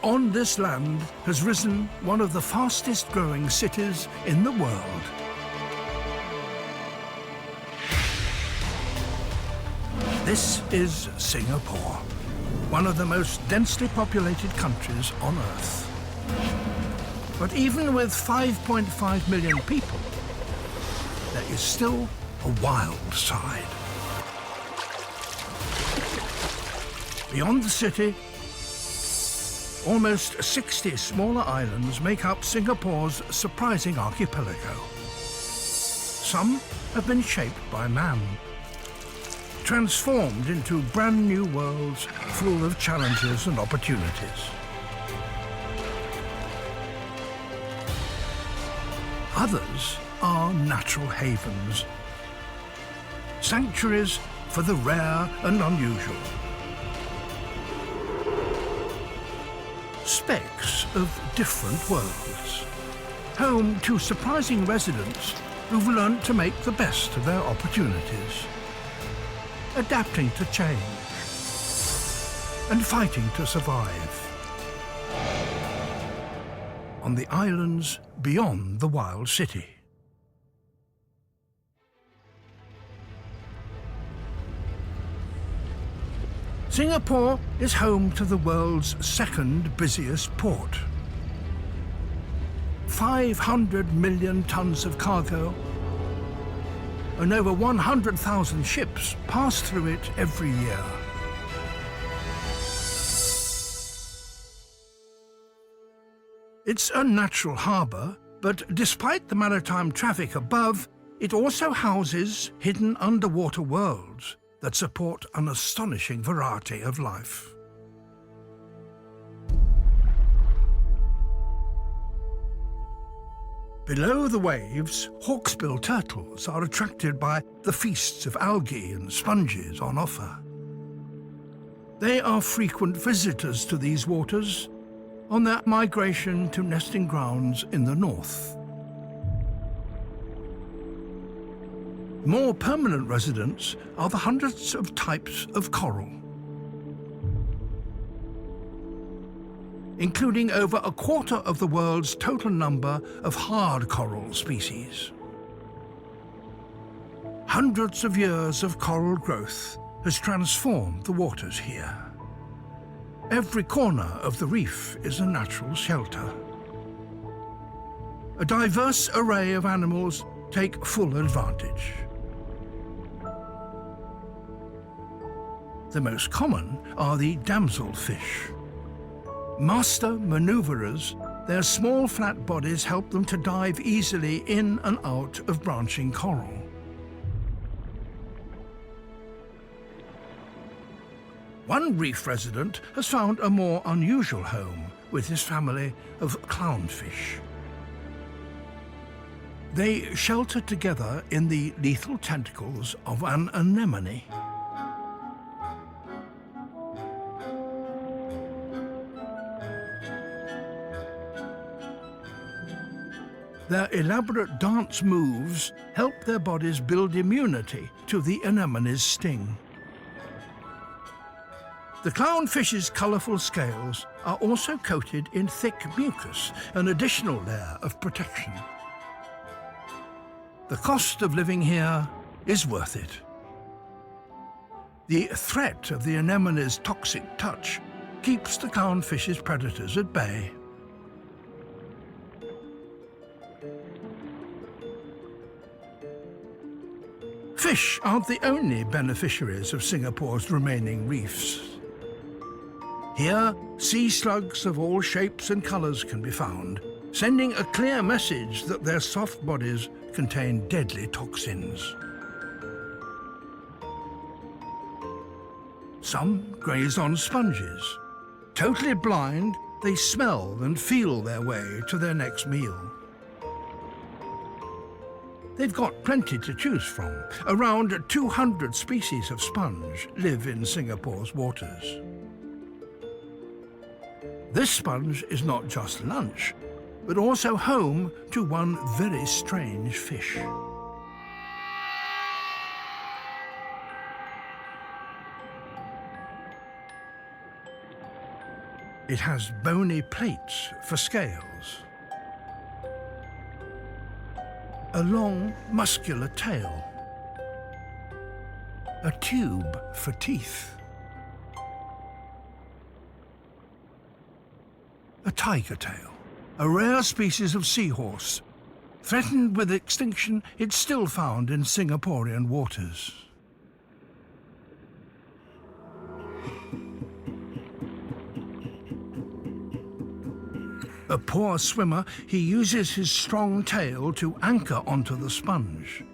On this land has risen one of the fastest growing cities in the world. This is Singapore, one of the most densely populated countries on Earth. But even with 5.5 million people, there is still a wild side. Beyond the city, almost 60 smaller islands make up Singapore's surprising archipelago. Some have been shaped by man, transformed into brand new worlds full of challenges and opportunities. Others are natural havens, sanctuaries for the rare and unusual. Specks of different worlds, home to surprising residents who've learned to make the best of their opportunities, adapting to change and fighting to survive on the islands beyond the wild city. Singapore is home to the world's second busiest port. 500 million tons of cargo and over 100,000 ships pass through it every year. It's a natural harbour, but despite the maritime traffic above, it also houses hidden underwater worlds that support an astonishing variety of life. Below the waves, hawksbill turtles are attracted by the feasts of algae and sponges on offer. They are frequent visitors to these waters on their migration to nesting grounds in the north. More permanent residents are the hundreds of types of coral, including over a quarter of the world's total number of hard coral species. Hundreds of years of coral growth has transformed the waters here. Every corner of the reef is a natural shelter. A diverse array of animals take full advantage. The most common are the damselfish. Master maneuverers, their small flat bodies help them to dive easily in and out of branching coral. One reef resident has found a more unusual home with his family of clownfish. They shelter together in the lethal tentacles of an anemone. Their elaborate dance moves help their bodies build immunity to the anemone's sting. The clownfish's colourful scales are also coated in thick mucus, an additional layer of protection. The cost of living here is worth it. The threat of the anemone's toxic touch keeps the clownfish's predators at bay. Fish aren't the only beneficiaries of Singapore's remaining reefs. Here, sea slugs of all shapes and colours can be found, sending a clear message that their soft bodies contain deadly toxins. Some graze on sponges. Totally blind, they smell and feel their way to their next meal. They've got plenty to choose from. Around 200 species of sponge live in Singapore's waters. This sponge is not just lunch, but also home to one very strange fish. It has bony plates for scales, a long, muscular tail, a tube for teeth, a tiger tail, a rare species of seahorse. Threatened with extinction, it's still found in Singaporean waters. A poor swimmer, he uses his strong tail to anchor onto the sponge.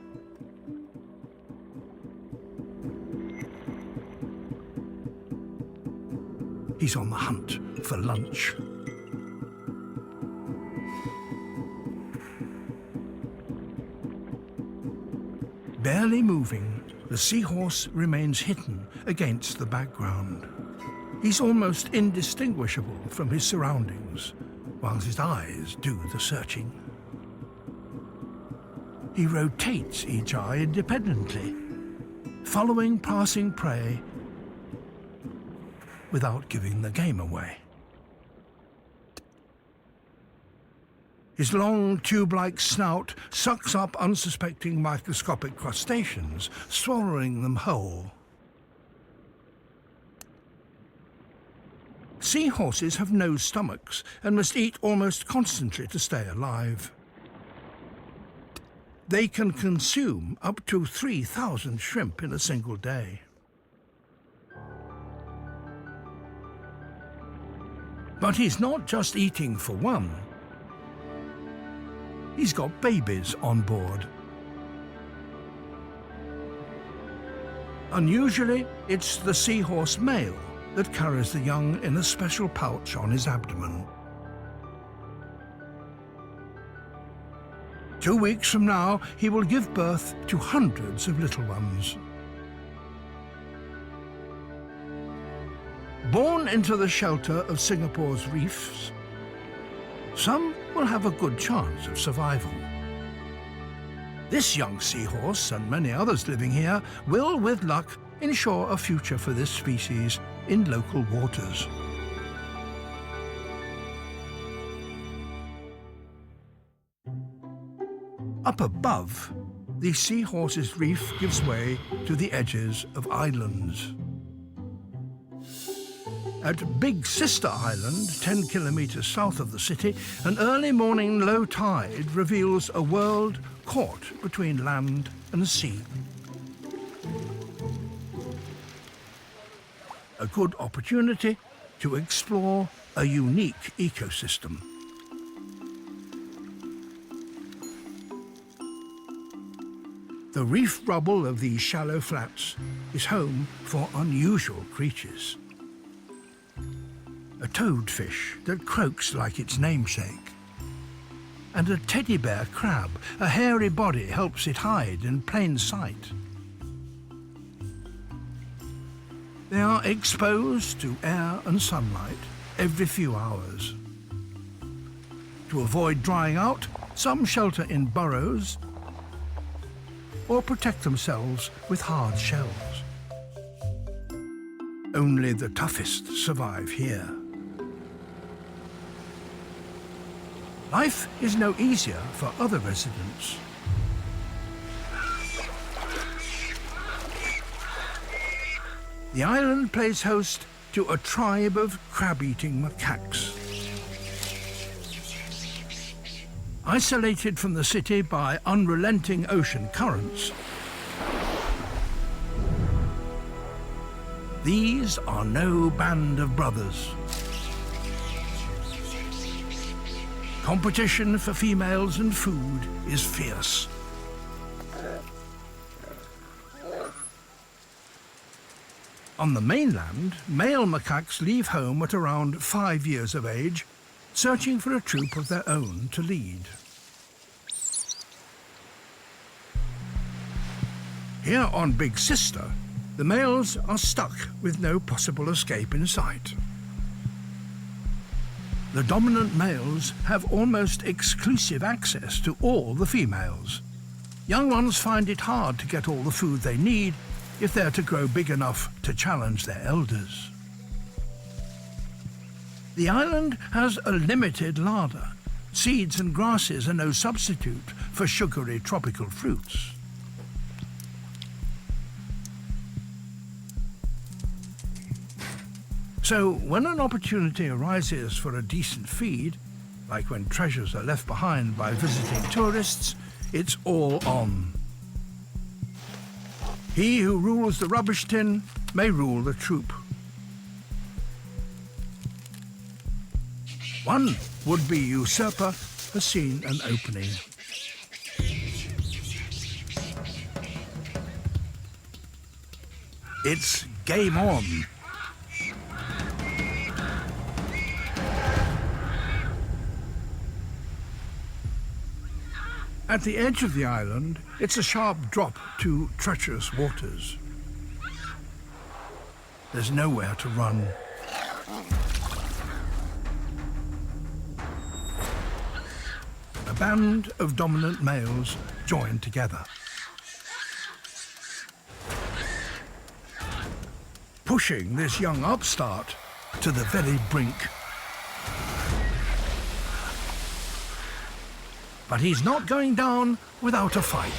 He's on the hunt for lunch. Barely moving, the seahorse remains hidden against the background. He's almost indistinguishable from his surroundings, while his eyes do the searching. He rotates each eye independently, following passing prey without giving the game away. His long, tube-like snout sucks up unsuspecting microscopic crustaceans, swallowing them whole. Seahorses have no stomachs and must eat almost constantly to stay alive. They can consume up to 3,000 shrimp in a single day. But he's not just eating for one. He's got babies on board. Unusually, it's the seahorse male that carries the young in a special pouch on his abdomen. 2 weeks from now, he will give birth to hundreds of little ones. Born into the shelter of Singapore's reefs, some will have a good chance of survival. This young seahorse and many others living here will, with luck, ensure a future for this species in local waters. Up above, the seahorse's reef gives way to the edges of islands. At Big Sister Island, 10 kilometers south of the city, an early morning low tide reveals a world caught between land and sea. A good opportunity to explore a unique ecosystem. The reef rubble of these shallow flats is home for unusual creatures. A toadfish that croaks like its namesake, and a teddy bear crab. A hairy body helps it hide in plain sight. They are exposed to air and sunlight every few hours. To avoid drying out, some shelter in burrows or protect themselves with hard shells. Only the toughest survive here. Life is no easier for other residents. The island plays host to a tribe of crab-eating macaques. Isolated from the city by unrelenting ocean currents, these are no band of brothers. Competition for females and food is fierce. On the mainland, male macaques leave home at around 5 years of age, searching for a troop of their own to lead. Here on Big Sister, the males are stuck with no possible escape in sight. The dominant males have almost exclusive access to all the females. Young ones find it hard to get all the food they need if they're to grow big enough to challenge their elders. The island has a limited larder. Seeds and grasses are no substitute for sugary tropical fruits. So when an opportunity arises for a decent feed, like when treasures are left behind by visiting tourists, it's all on. He who rules the rubbish tin may rule the troop. One would-be usurper has seen an opening. It's game on. At the edge of the island, it's a sharp drop to treacherous waters. There's nowhere to run. A band of dominant males join together, pushing this young upstart to the very brink. But he's not going down without a fight.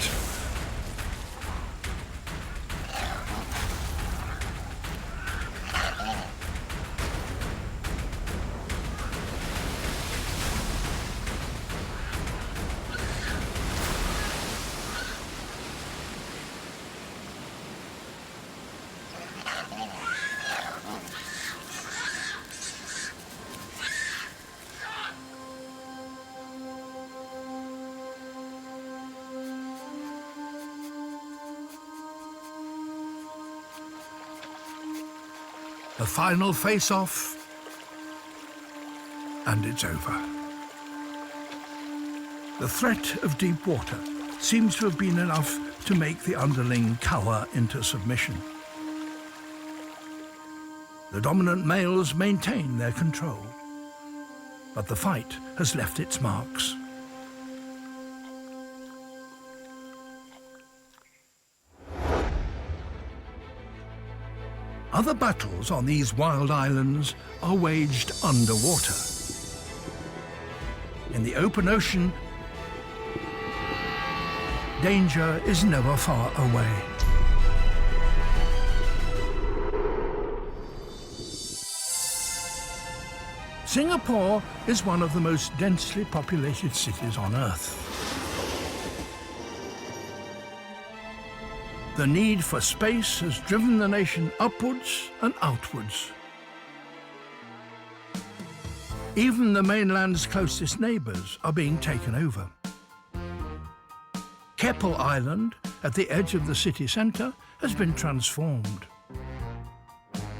The final face-off, and it's over. The threat of deep water seems to have been enough to make the underling cower into submission. The dominant males maintain their control, but the fight has left its marks. Other battles on these wild islands are waged underwater. In the open ocean, danger is never far away. Singapore is one of the most densely populated cities on Earth. The need for space has driven the nation upwards and outwards. Even the mainland's closest neighbours are being taken over. Keppel Island, at the edge of the city centre, has been transformed.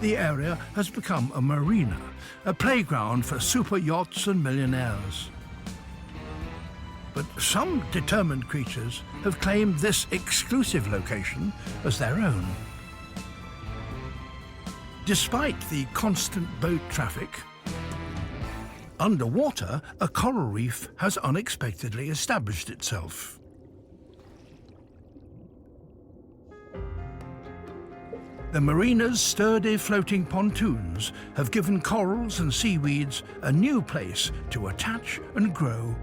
The area has become a marina, a playground for super yachts and millionaires. But some determined creatures have claimed this exclusive location as their own. Despite the constant boat traffic, underwater, a coral reef has unexpectedly established itself. The marina's sturdy floating pontoons have given corals and seaweeds a new place to attach and grow.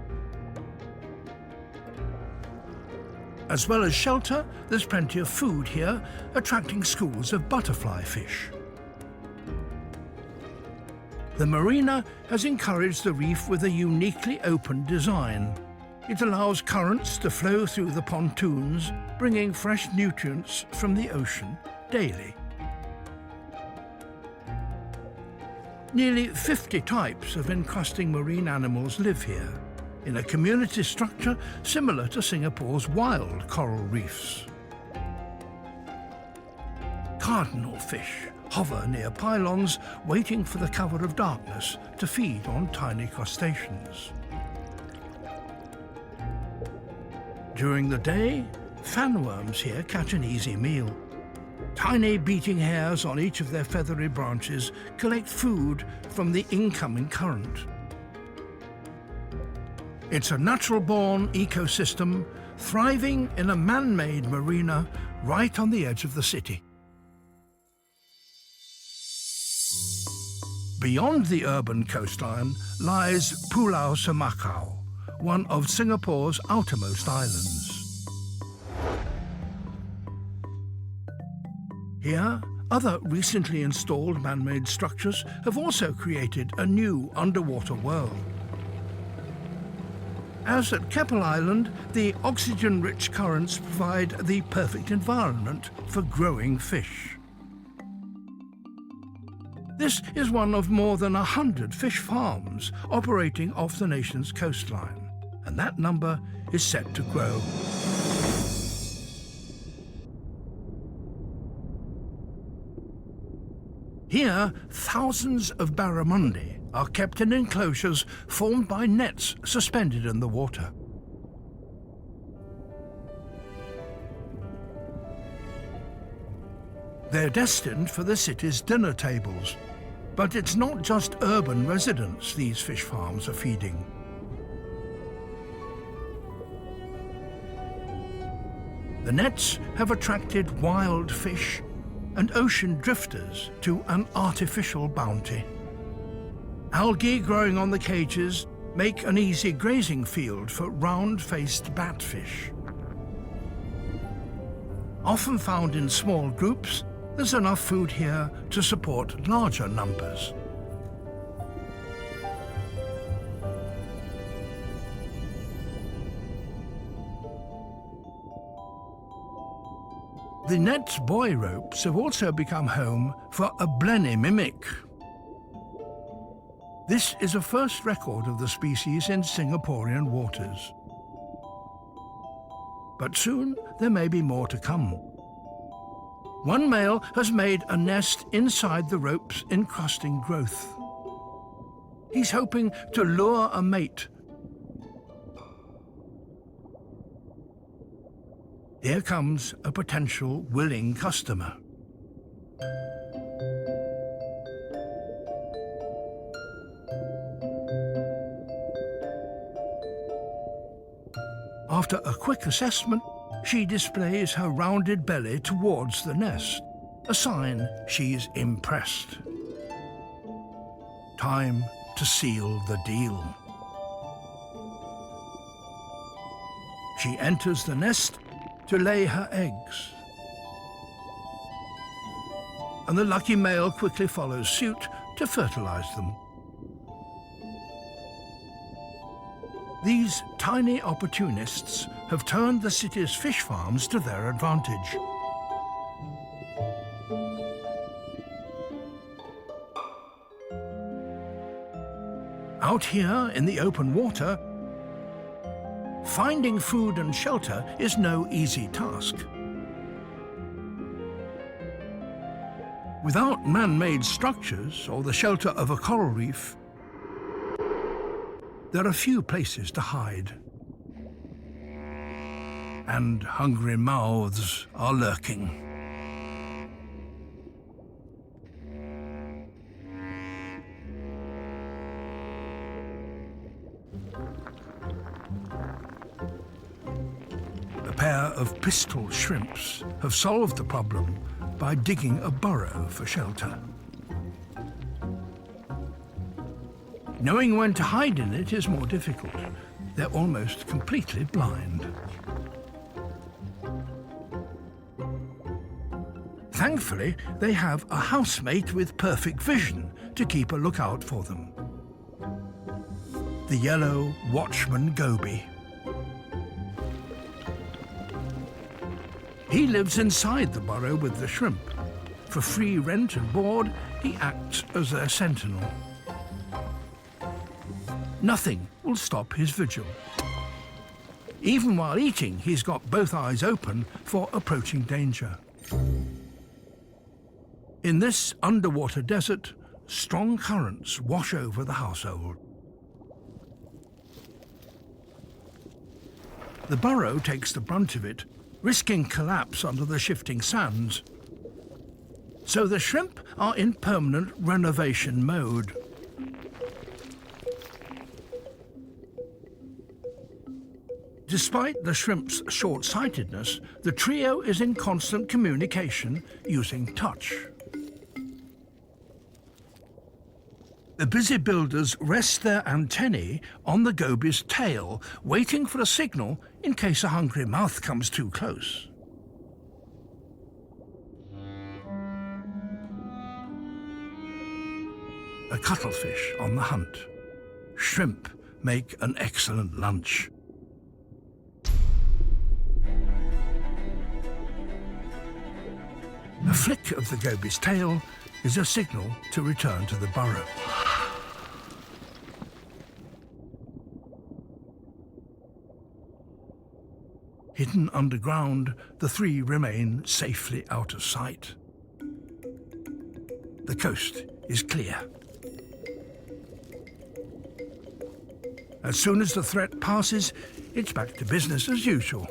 As well as shelter, there's plenty of food here, attracting schools of butterfly fish. The marina has encouraged the reef with a uniquely open design. It allows currents to flow through the pontoons, bringing fresh nutrients from the ocean daily. Nearly 50 types of encrusting marine animals live here, in a community structure similar to Singapore's wild coral reefs. Cardinal fish hover near pylons, waiting for the cover of darkness to feed on tiny crustaceans. During the day, fanworms here catch an easy meal. Tiny beating hairs on each of their feathery branches collect food from the incoming current. It's a natural-born ecosystem thriving in a man-made marina right on the edge of the city. Beyond the urban coastline lies Pulau Semakau, one of Singapore's outermost islands. Here, other recently installed man-made structures have also created a new underwater world. As at Keppel Island, the oxygen-rich currents provide the perfect environment for growing fish. This is one of more than 100 fish farms operating off the nation's coastline, and that number is set to grow. Here, thousands of barramundi are kept in enclosures formed by nets suspended in the water. They're destined for the city's dinner tables, but it's not just urban residents these fish farms are feeding. The nets have attracted wild fish and ocean drifters to an artificial bounty. Algae growing on the cages make an easy grazing field for round-faced batfish. Often found in small groups, there's enough food here to support larger numbers. The net's buoy ropes have also become home for a blenny mimic. This is a first record of the species in Singaporean waters. But soon there may be more to come. One male has made a nest inside the rope's encrusting growth. He's hoping to lure a mate. Here comes a potential willing customer. After a quick assessment, she displays her rounded belly towards the nest, a sign she's impressed. Time to seal the deal. She enters the nest to lay her eggs, and the lucky male quickly follows suit to fertilize them. These tiny opportunists have turned the city's fish farms to their advantage. Out here in the open water, finding food and shelter is no easy task. Without man-made structures or the shelter of a coral reef, there are few places to hide. And hungry mouths are lurking. A pair of pistol shrimps have solved the problem by digging a burrow for shelter. Knowing when to hide in it is more difficult. They're almost completely blind. Thankfully, they have a housemate with perfect vision to keep a lookout for them. The yellow watchman goby. He lives inside the burrow with the shrimp. For free rent and board, he acts as their sentinel. Nothing will stop his vigil. Even while eating, he's got both eyes open for approaching danger. In this underwater desert, strong currents wash over the household. The burrow takes the brunt of it, risking collapse under the shifting sands. So the shrimp are in permanent renovation mode. Despite the shrimp's short-sightedness, the trio is in constant communication using touch. The busy builders rest their antennae on the goby's tail, waiting for a signal in case a hungry mouth comes too close. A cuttlefish on the hunt. Shrimp make an excellent lunch. A flick of the goby's tail is a signal to return to the burrow. Hidden underground, the three remain safely out of sight. The coast is clear. As soon as the threat passes, it's back to business as usual.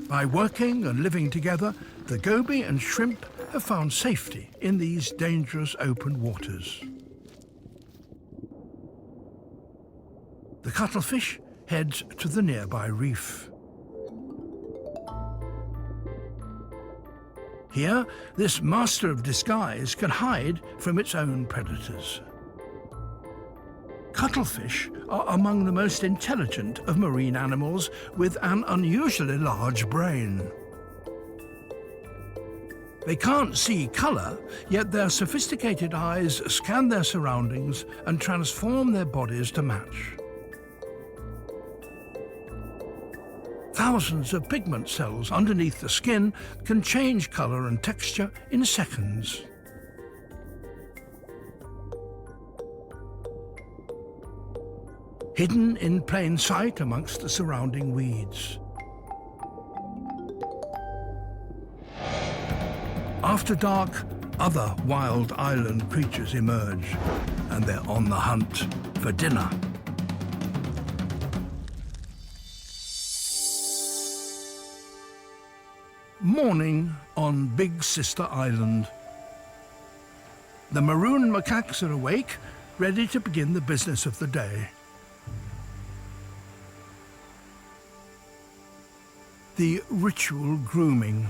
By working and living together, the goby and shrimp have found safety in these dangerous open waters. The cuttlefish heads to the nearby reef. Here, this master of disguise can hide from its own predators. Cuttlefish are among the most intelligent of marine animals, with an unusually large brain. They can't see colour, yet their sophisticated eyes scan their surroundings and transform their bodies to match. Thousands of pigment cells underneath the skin can change colour and texture in seconds. Hidden in plain sight amongst the surrounding weeds. After dark, other wild island creatures emerge, and they're on the hunt for dinner. Morning on Big Sister Island. The maroon macaques are awake, ready to begin the business of the day. The ritual grooming.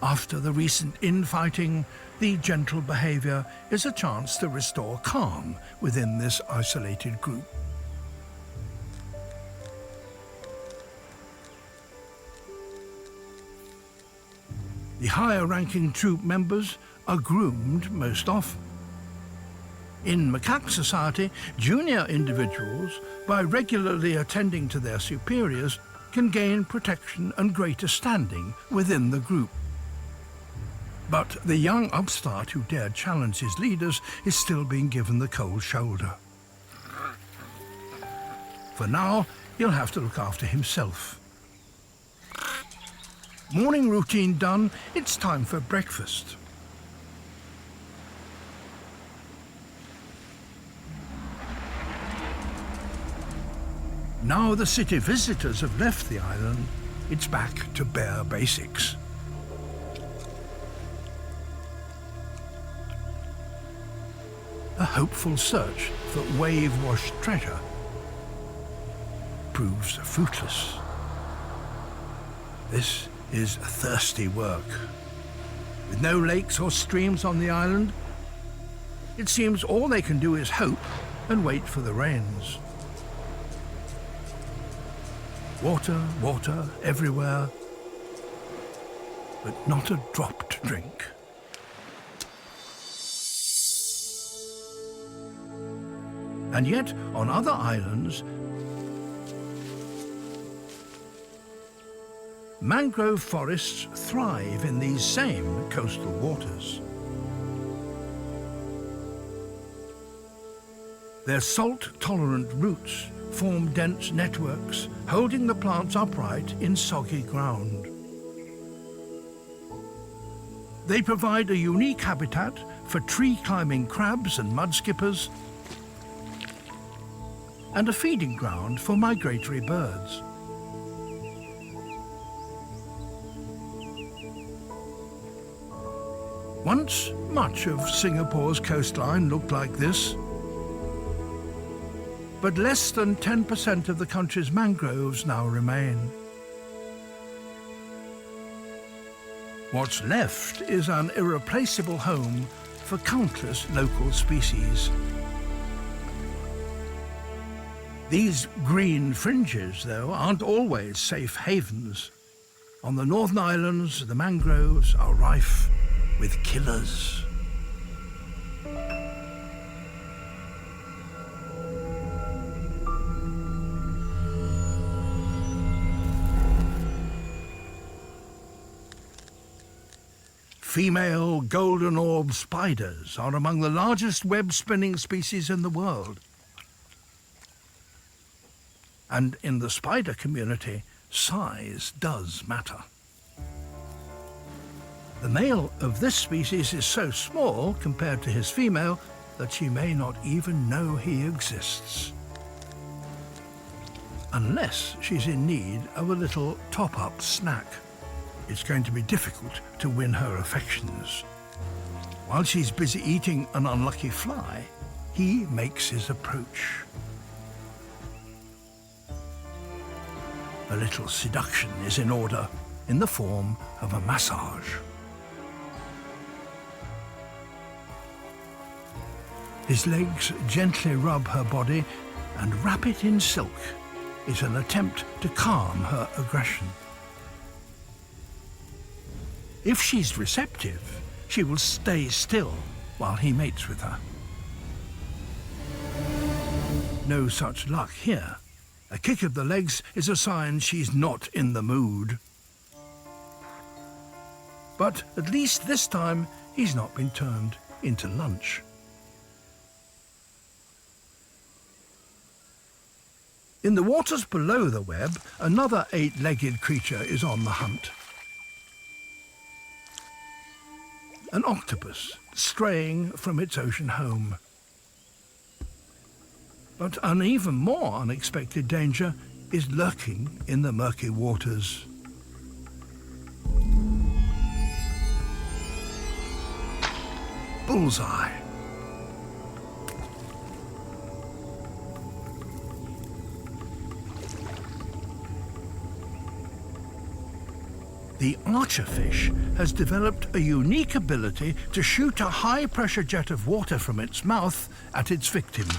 After the recent infighting, the gentle behaviour is a chance to restore calm within this isolated group. The higher-ranking troop members are groomed most often. In macaque society, junior individuals, by regularly attending to their superiors, can gain protection and greater standing within the group. But the young upstart who dared challenge his leaders is still being given the cold shoulder. For now, he'll have to look after himself. Morning routine done, it's time for breakfast. Now the city visitors have left the island, it's back to bare basics. A hopeful search for wave-washed treasure proves fruitless. This is thirsty work. With no lakes or streams on the island, it seems all they can do is hope and wait for the rains. Water, water everywhere, but not a drop to drink. And yet, on other islands, mangrove forests thrive in these same coastal waters. Their salt-tolerant roots form dense networks, holding the plants upright in soggy ground. They provide a unique habitat for tree-climbing crabs and mudskippers, and a feeding ground for migratory birds. Once, much of Singapore's coastline looked like this, but less than 10% of the country's mangroves now remain. What's left is an irreplaceable home for countless local species. These green fringes, though, aren't always safe havens. On the Northern Islands, the mangroves are rife with killers. Female golden orb spiders are among the largest web-spinning species in the world. And in the spider community, size does matter. The male of this species is so small compared to his female that she may not even know he exists. Unless she's in need of a little top-up snack. It's going to be difficult to win her affections. While she's busy eating an unlucky fly, he makes his approach. A little seduction is in order, in the form of a massage. His legs gently rub her body, and wrap it in silk is an attempt to calm her aggression. If she's receptive, she will stay still while he mates with her. No such luck here. A kick of the legs is a sign she's not in the mood. But at least this time, he's not been turned into lunch. In the waters below the web, another 8-legged creature is on the hunt. An octopus straying from its ocean home. But an even more unexpected danger is lurking in the murky waters. Bullseye. The archerfish has developed a unique ability to shoot a high-pressure jet of water from its mouth at its victim.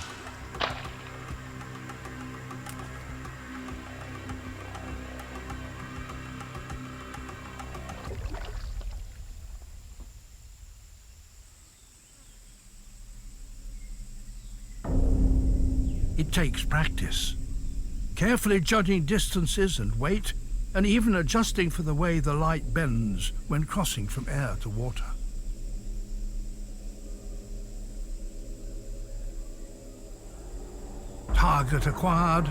It takes practice, carefully judging distances and weight, and even adjusting for the way the light bends when crossing from air to water. Target acquired.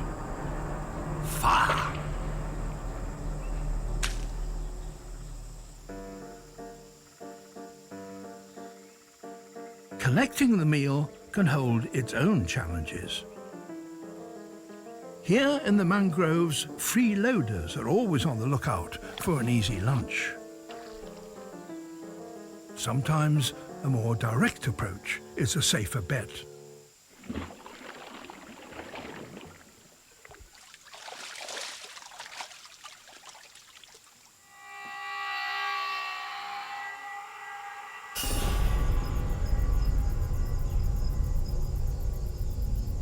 Fire! Collecting the meal can hold its own challenges. Here in the mangroves, freeloaders are always on the lookout for an easy lunch. Sometimes a more direct approach is a safer bet.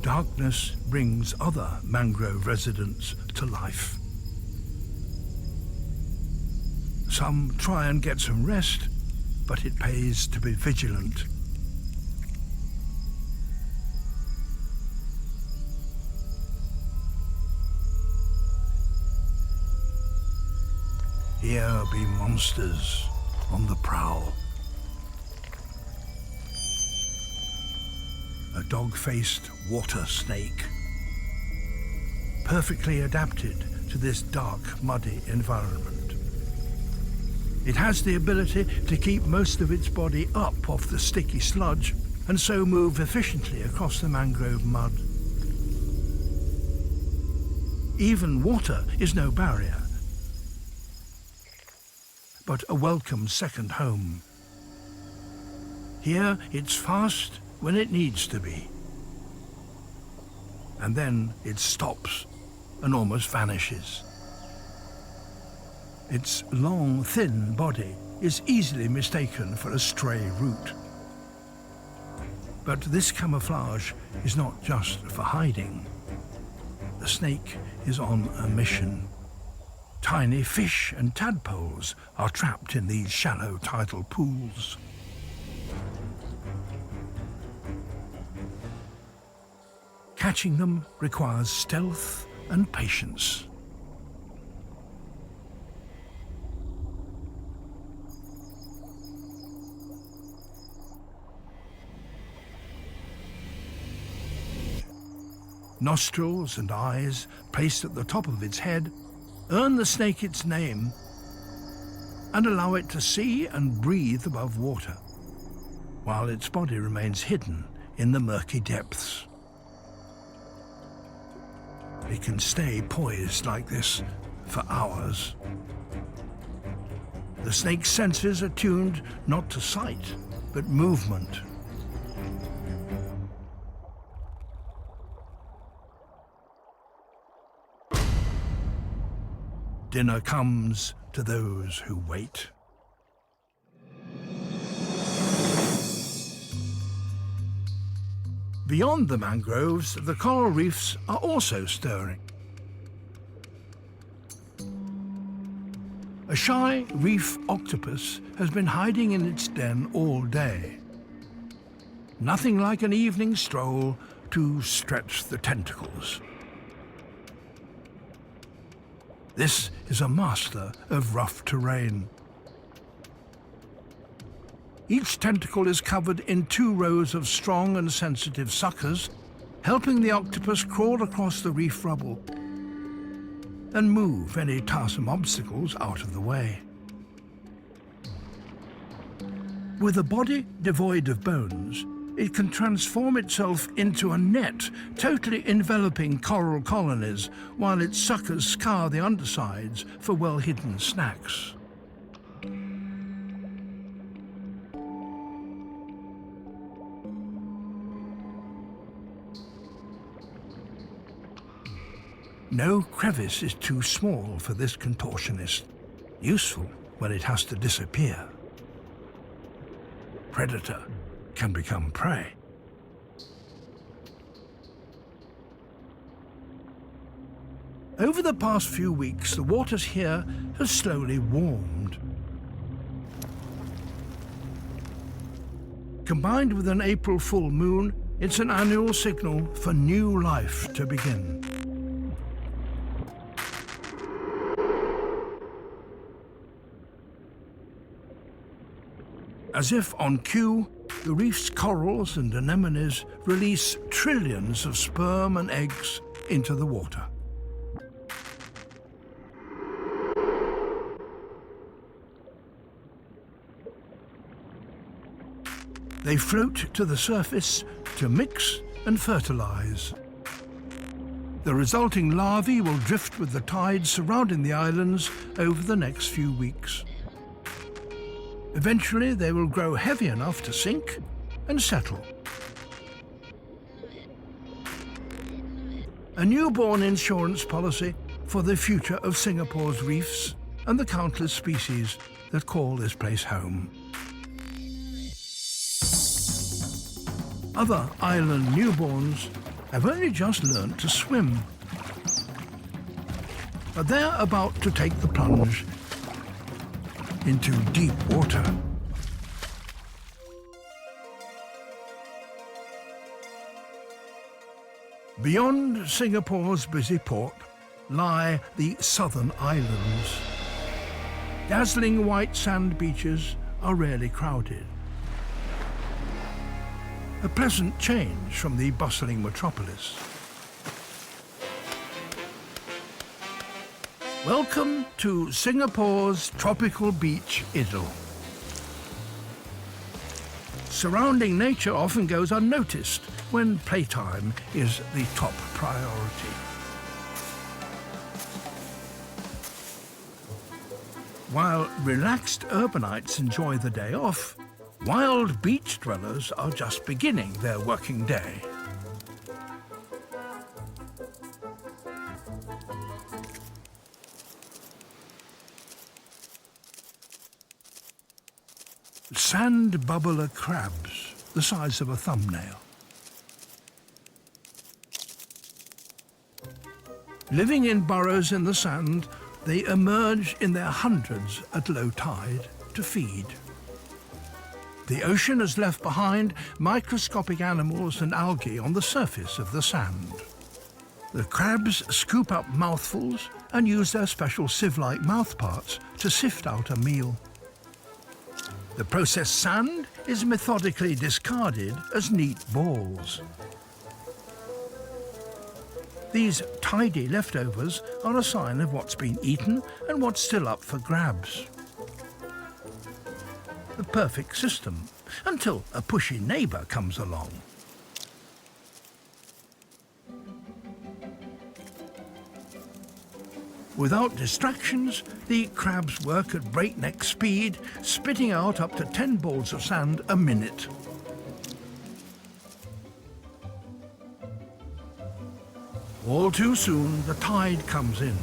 Darkness brings other mangrove residents to life. Some try and get some rest, but it pays to be vigilant. Here be monsters on the prowl. A dog-faced water snake, perfectly adapted to this dark, muddy environment. It has the ability to keep most of its body up off the sticky sludge and so move efficiently across the mangrove mud. Even water is no barrier, but a welcome second home. Here it's fast when it needs to be. And then it stops and almost vanishes. Its long, thin body is easily mistaken for a stray root. But this camouflage is not just for hiding. The snake is on a mission. Tiny fish and tadpoles are trapped in these shallow tidal pools. Catching them requires stealth and patience. Nostrils and eyes, placed at the top of its head, earn the snake its name and allow it to see and breathe above water, while its body remains hidden in the murky depths. It can stay poised like this for hours. The snake's senses are tuned not to sight, but movement. Dinner comes to those who wait. Beyond the mangroves, the coral reefs are also stirring. A shy reef octopus has been hiding in its den all day. Nothing like an evening stroll to stretch the tentacles. This is a master of rough terrain. Each tentacle is covered in 2 rows of strong and sensitive suckers, helping the octopus crawl across the reef rubble and move any tiresome obstacles out of the way. With a body devoid of bones, it can transform itself into a net, totally enveloping coral colonies, while its suckers scour the undersides for well-hidden snacks. No crevice is too small for this contortionist, useful when it has to disappear. Predator can become prey. Over the past few weeks, the waters here have slowly warmed. Combined with an April full moon, it's an annual signal for new life to begin. As if on cue, the reef's corals and anemones release trillions of sperm and eggs into the water. They float to the surface to mix and fertilize. The resulting larvae will drift with the tides surrounding the islands over the next few weeks. Eventually, they will grow heavy enough to sink and settle. A newborn insurance policy for the future of Singapore's reefs and the countless species that call this place home. Other island newborns have only just learned to swim. But they're about to take the plunge into deep water. Beyond Singapore's busy port lie the southern islands. Dazzling white sand beaches are rarely crowded. A pleasant change from the bustling metropolis. Welcome to Singapore's tropical beach idyll. Surrounding nature often goes unnoticed when playtime is the top priority. While relaxed urbanites enjoy the day off, wild beach dwellers are just beginning their working day. sand bubbler crabs, the size of a thumbnail. Living in burrows in the sand, they emerge in their hundreds at low tide to feed. The ocean has left behind microscopic animals and algae on the surface of the sand. The crabs scoop up mouthfuls and use their special sieve-like mouthparts to sift out a meal. The processed sand is methodically discarded as neat balls. These tidy leftovers are a sign of what's been eaten and what's still up for grabs. The perfect system, until a pushy neighbour comes along. Without distractions, the crabs work at breakneck speed, spitting out up to 10 balls of sand a minute. All too soon, the tide comes in,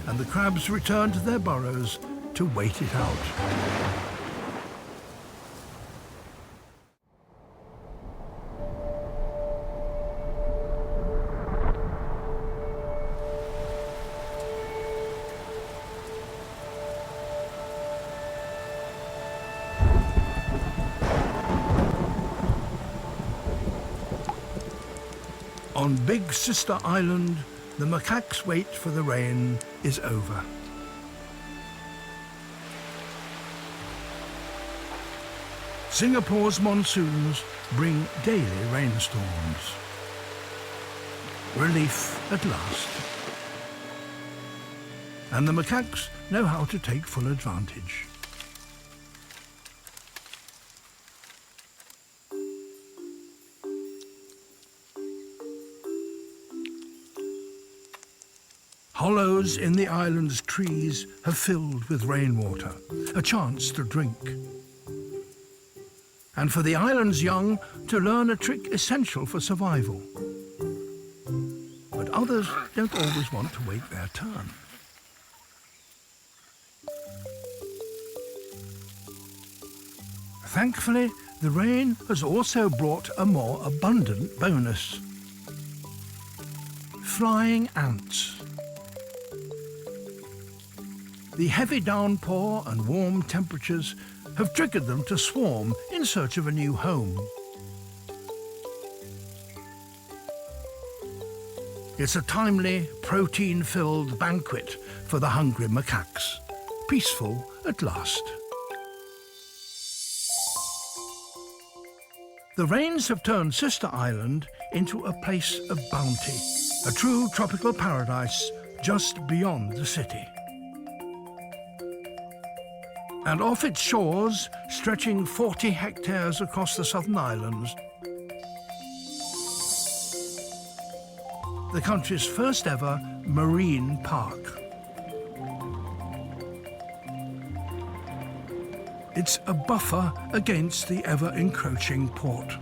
and the crabs return to their burrows to wait it out. On Big Sister Island, the macaques' wait for the rain is over. Singapore's monsoons bring daily rainstorms. Relief at last. And the macaques know how to take full advantage. Hollows in the island's trees have filled with rainwater, a chance to drink. And for the island's young to learn a trick essential for survival. But others don't always want to wait their turn. Thankfully, the rain has also brought a more abundant bonus. Flying ants. The heavy downpour and warm temperatures have triggered them to swarm in search of a new home. It's a timely, protein-filled banquet for the hungry macaques, peaceful at last. The rains have turned Sister Island into a place of bounty, a true tropical paradise just beyond the city. And off its shores, stretching 40 hectares across the southern islands, the country's first ever marine park. It's a buffer against the ever-encroaching port,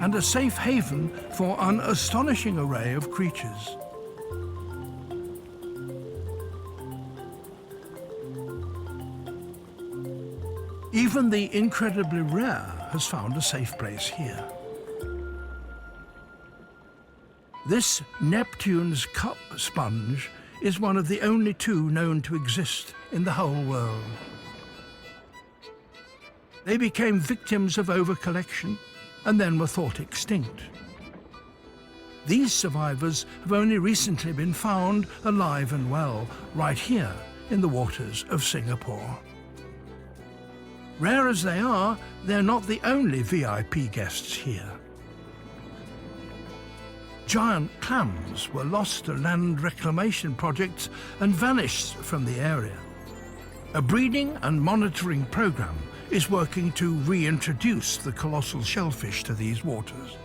and a safe haven for an astonishing array of creatures. Even the incredibly rare has found a safe place here. This Neptune's cup sponge is one of the only two known to exist in the whole world. They became victims of overcollection and then were thought extinct. These survivors have only recently been found alive and well right here in the waters of Singapore. Rare as they are, they're not the only VIP guests here. Giant clams were lost to land reclamation projects and vanished from the area. A breeding and monitoring program is working to reintroduce the colossal shellfish to these waters.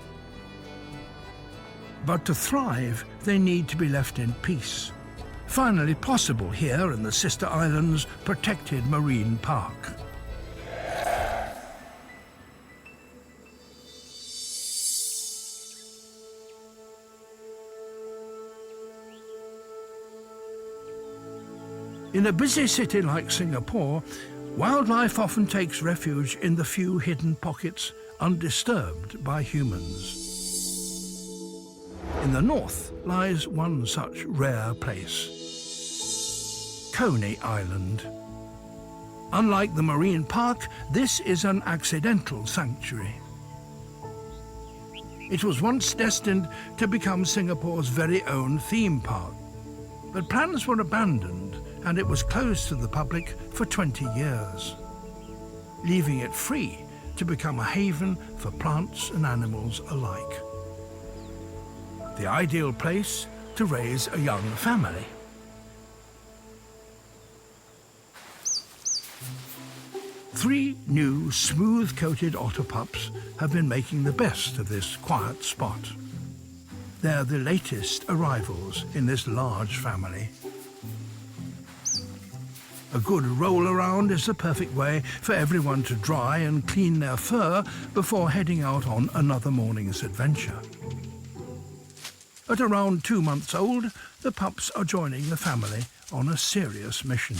But to thrive, they need to be left in peace. Finally possible here in the Sister Islands protected marine park. In a busy city like Singapore, Wildlife often takes refuge in the few hidden pockets undisturbed by humans. In the north lies one such rare place, Coney Island. Unlike the marine park, this is an accidental sanctuary. It was once destined to become Singapore's very own theme park, but plans were abandoned and it was closed to the public for 20 years, leaving it free to become a haven for plants and animals alike. The ideal place to raise a young family. Three new, smooth-coated otter pups have been making the best of this quiet spot. They're the latest arrivals in this large family. A good roll-around is the perfect way for everyone to dry and clean their fur before heading out on another morning's adventure. At around 2 months old, the pups are joining the family on a serious mission.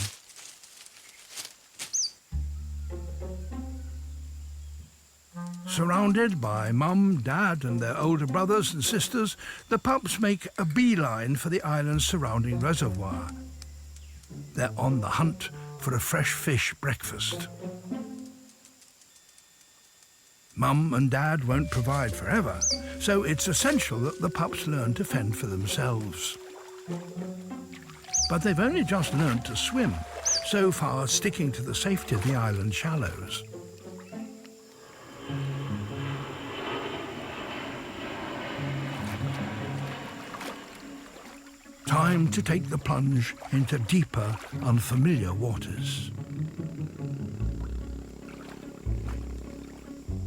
Surrounded by Mum, Dad and their older brothers and sisters, the pups make a beeline for the island's surrounding reservoir. They're on the hunt for a fresh fish breakfast. Mum and Dad won't provide forever, so it's essential that the pups learn to fend for themselves. But they've only just learned to swim, so far sticking to the safety of the island shallows. Time to take the plunge into deeper, unfamiliar waters.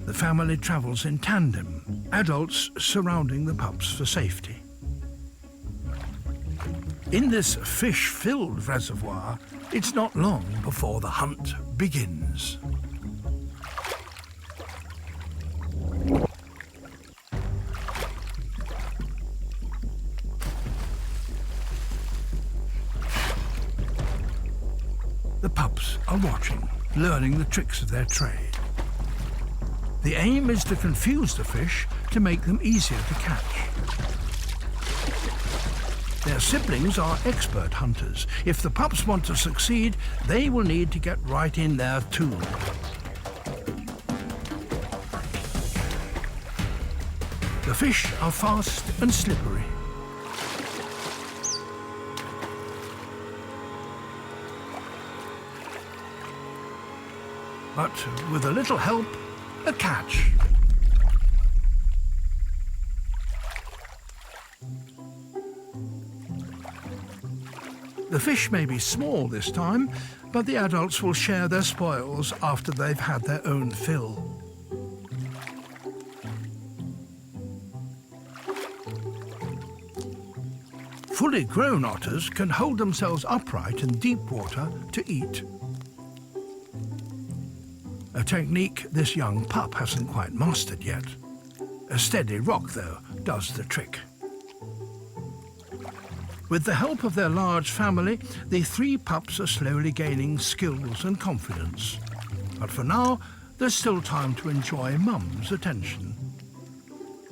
The family travels in tandem, adults surrounding the pups for safety. In this fish-filled reservoir, it's not long before the hunt begins. The pups are watching, learning the tricks of their trade. The aim is to confuse the fish to make them easier to catch. Their siblings are expert hunters. If the pups want to succeed, they will need to get right in there too. The fish are fast and slippery. But with a little help, a catch. The fish may be small this time, but the adults will share their spoils after they've had their own fill. Fully grown otters can hold themselves upright in deep water to eat. A technique this young pup hasn't quite mastered yet. A steady rock, though, does the trick. With the help of their large family, the three pups are slowly gaining skills and confidence. But for now, there's still time to enjoy Mum's attention.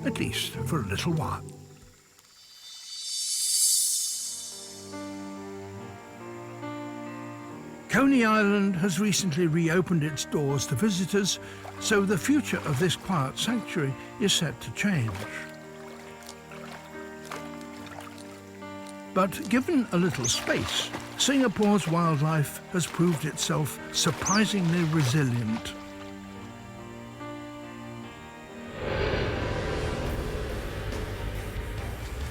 At least for a little while. Coney Island has recently reopened its doors to visitors, so the future of this quiet sanctuary is set to change. But given a little space, Singapore's wildlife has proved itself surprisingly resilient.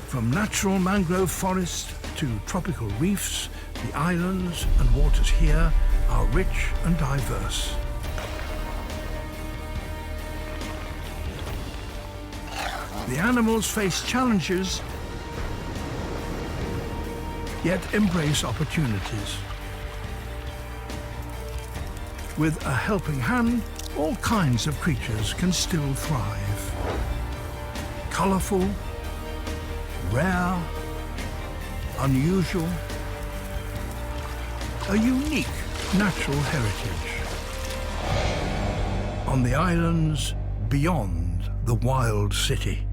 From natural mangrove forest to tropical reefs, the islands and waters here are rich and diverse. The animals face challenges, yet embrace opportunities. With a helping hand, all kinds of creatures can still thrive. Colourful, rare, unusual, a unique natural heritage. on the islands beyond the wild city.